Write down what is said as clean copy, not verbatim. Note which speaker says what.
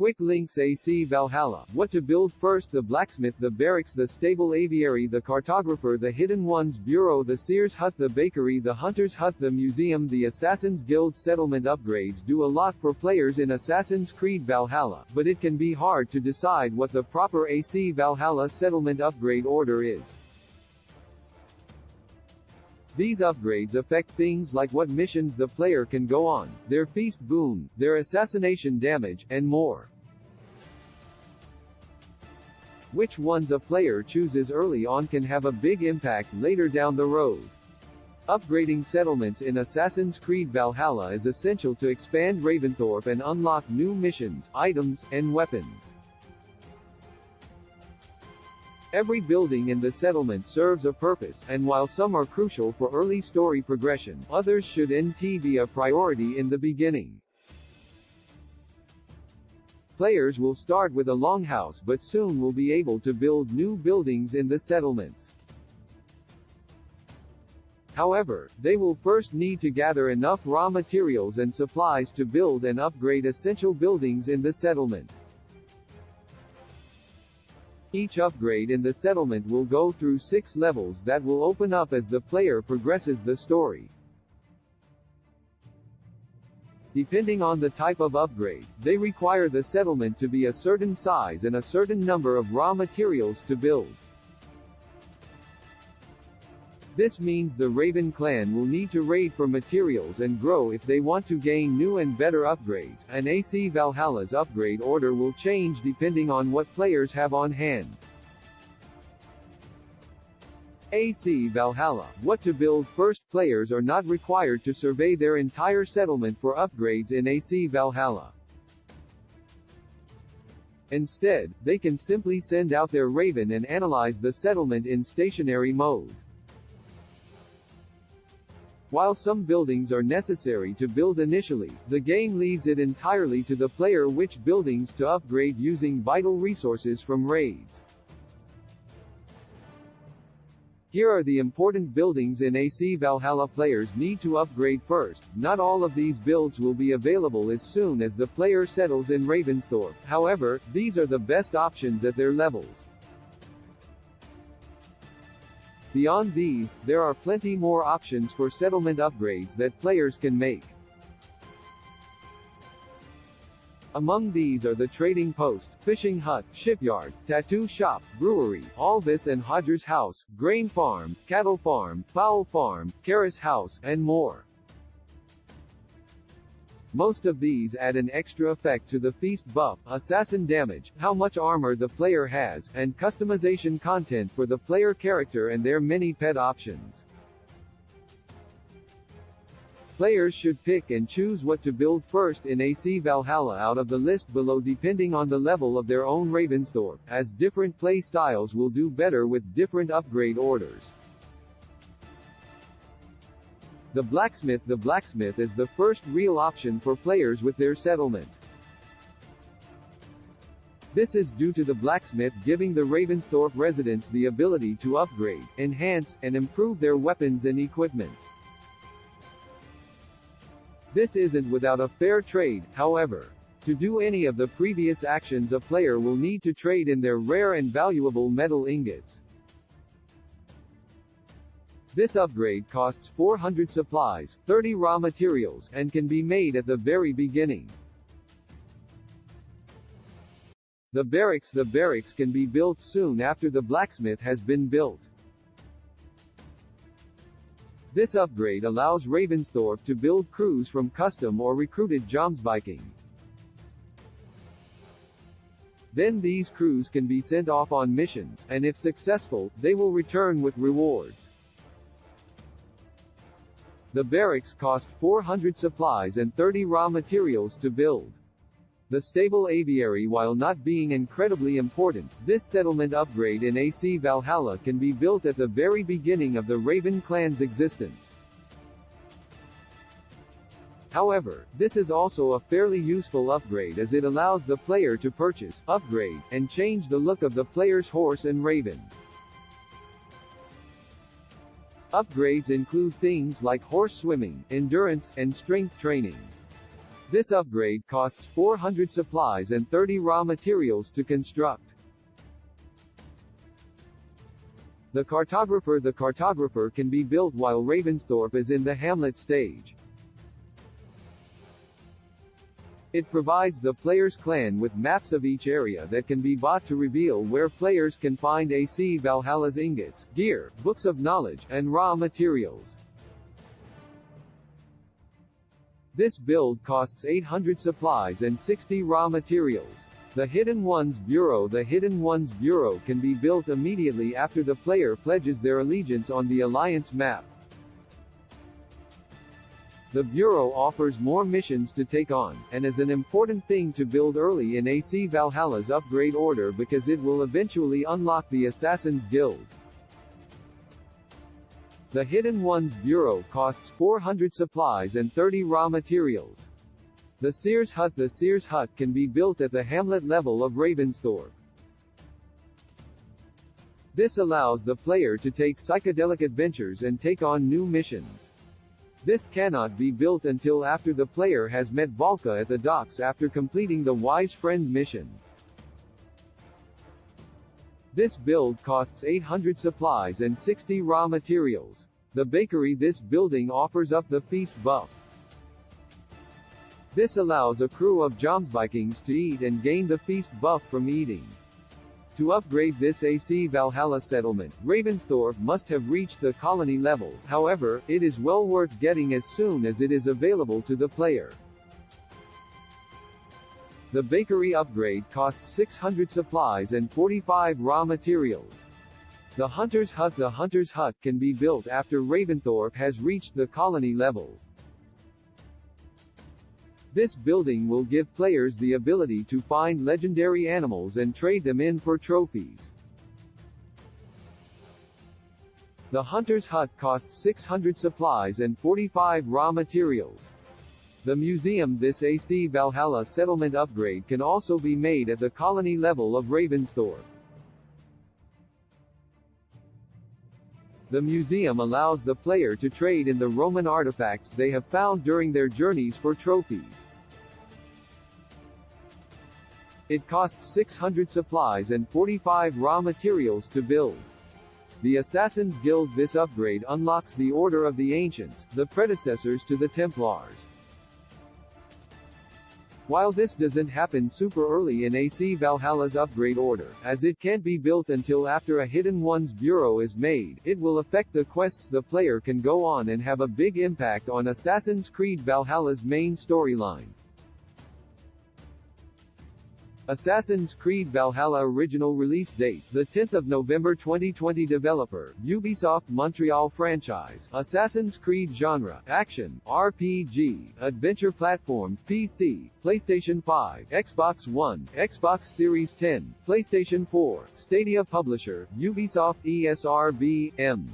Speaker 1: Quick links: AC Valhalla. What to build first: the blacksmith, the barracks, the stable aviary, the cartographer, the hidden ones bureau, the seer's hut, the bakery, the hunter's hut, the museum, the Assassin's Guild. Settlement upgrades do a lot for players in Assassin's Creed Valhalla, but it can be hard to decide what the proper AC Valhalla settlement upgrade order is. These upgrades affect things like what missions the player can go on, their feast boon, their assassination damage, and more. Which ones a player chooses early on can have a big impact later down the road. Upgrading settlements in Assassin's Creed Valhalla is essential to expand Ravensthorpe and unlock new missions, items, and weapons. Every building in the settlement serves a purpose, and while some are crucial for early story progression, others should be a priority in the beginning. Players will start with a longhouse but soon will be able to build new buildings in the settlements. However, they will first need to gather enough raw materials and supplies to build and upgrade essential buildings in the settlement. Each upgrade in the settlement will go through 6 levels that will open up as the player progresses the story. Depending on the type of upgrade, they require the settlement to be a certain size and a certain number of raw materials to build. This means the Raven clan will need to raid for materials and grow if they want to gain new and better upgrades, and AC Valhalla's upgrade order will change depending on what players have on hand. AC Valhalla. What to build first? Players are not required to survey their entire settlement for upgrades in AC Valhalla. Instead, they can simply send out their Raven and analyze the settlement in stationary mode. While some buildings are necessary to build initially, the game leaves it entirely to the player which buildings to upgrade using vital resources from raids. Here are the important buildings in AC Valhalla players need to upgrade first. Not all of these builds will be available as soon as the player settles in Ravensthorpe, however, these are the best options at their levels. Beyond these, there are plenty more options for settlement upgrades that players can make. Among these are the trading post, fishing hut, shipyard, tattoo shop, brewery, Alvis and Hodger's house, grain farm, cattle farm, fowl farm, Karis house, and more. Most of these add an extra effect to the feast buff, assassin damage, how much armor the player has, and customization content for the player character and their many pet options. Players should pick and choose what to build first in AC Valhalla out of the list below depending on the level of their own Ravensthorpe, as different play styles will do better with different upgrade orders. The blacksmith. The blacksmith is the first real option for players with their settlement. This is due to the blacksmith giving the Ravensthorpe residents the ability to upgrade, enhance, and improve their weapons and equipment. This isn't without a fair trade, however. To do any of the previous actions, a player will need to trade in their rare and valuable metal ingots. This upgrade costs 400 supplies, 30 raw materials, and can be made at the very beginning. The barracks. The barracks can be built soon after the blacksmith has been built. This upgrade allows Ravensthorpe to build crews from custom or recruited Jomsviking. Then these crews can be sent off on missions, and if successful, they will return with rewards. The barracks cost 400 supplies and 30 raw materials to build. The stable aviary. While not being incredibly important, this settlement upgrade in AC Valhalla can be built at the very beginning of the Raven clan's existence. However, this is also a fairly useful upgrade as it allows the player to purchase, upgrade, and change the look of the player's horse and raven. Upgrades include things like horse swimming, endurance, and strength training. This upgrade costs 400 supplies and 30 raw materials to construct. The cartographer can be built while Ravensthorpe is in the hamlet stage. It provides the player's clan with maps of each area that can be bought to reveal where players can find AC Valhalla's ingots, gear, books of knowledge, and raw materials. This build costs 800 supplies and 60 raw materials. The Hidden Ones Bureau. The Hidden Ones Bureau can be built immediately after the player pledges their allegiance on the Alliance map. The Bureau offers more missions to take on, and is an important thing to build early in AC Valhalla's upgrade order because it will eventually unlock the Assassin's Guild. The Hidden Ones Bureau costs 400 supplies and 30 raw materials. The Seer's Hut. The Seer's Hut can be built at the hamlet level of Ravensthorpe. This allows the player to take psychedelic adventures and take on new missions. This cannot be built until after the player has met Valka at the docks after completing the Wise Friend mission. This build costs 800 supplies and 60 raw materials. The bakery. This building offers up the feast buff. This allows a crew of Jomsvikings to eat and gain the feast buff from eating. To upgrade this AC Valhalla settlement, Ravensthorpe must have reached the colony level. However, it is well worth getting as soon as it is available to the player. The bakery upgrade costs 600 supplies and 45 raw materials. The Hunter's Hut. The Hunter's Hut can be built after Ravensthorpe has reached the colony level. This building will give players the ability to find legendary animals and trade them in for trophies. The Hunter's Hut costs 600 supplies and 45 raw materials. The museum. This AC Valhalla settlement upgrade can also be made at the colony level of Ravensthorpe. The museum allows the player to trade in the Roman artifacts they have found during their journeys for trophies. It costs 600 supplies and 45 raw materials to build. The Assassin's Guild. This upgrade unlocks the Order of the Ancients, the predecessors to the Templars. While this doesn't happen super early in AC Valhalla's upgrade order, as it can't be built until after a Hidden Ones Bureau is made, it will affect the quests the player can go on and have a big impact on Assassin's Creed Valhalla's main storyline. Assassin's Creed Valhalla original release date, the 10th of November 2020. Developer, Ubisoft Montreal franchise, Assassin's Creed genre, action, RPG, adventure platform, PC, PlayStation 5, Xbox One, Xbox Series 10, PlayStation 4, Stadia publisher, Ubisoft ESRB, M.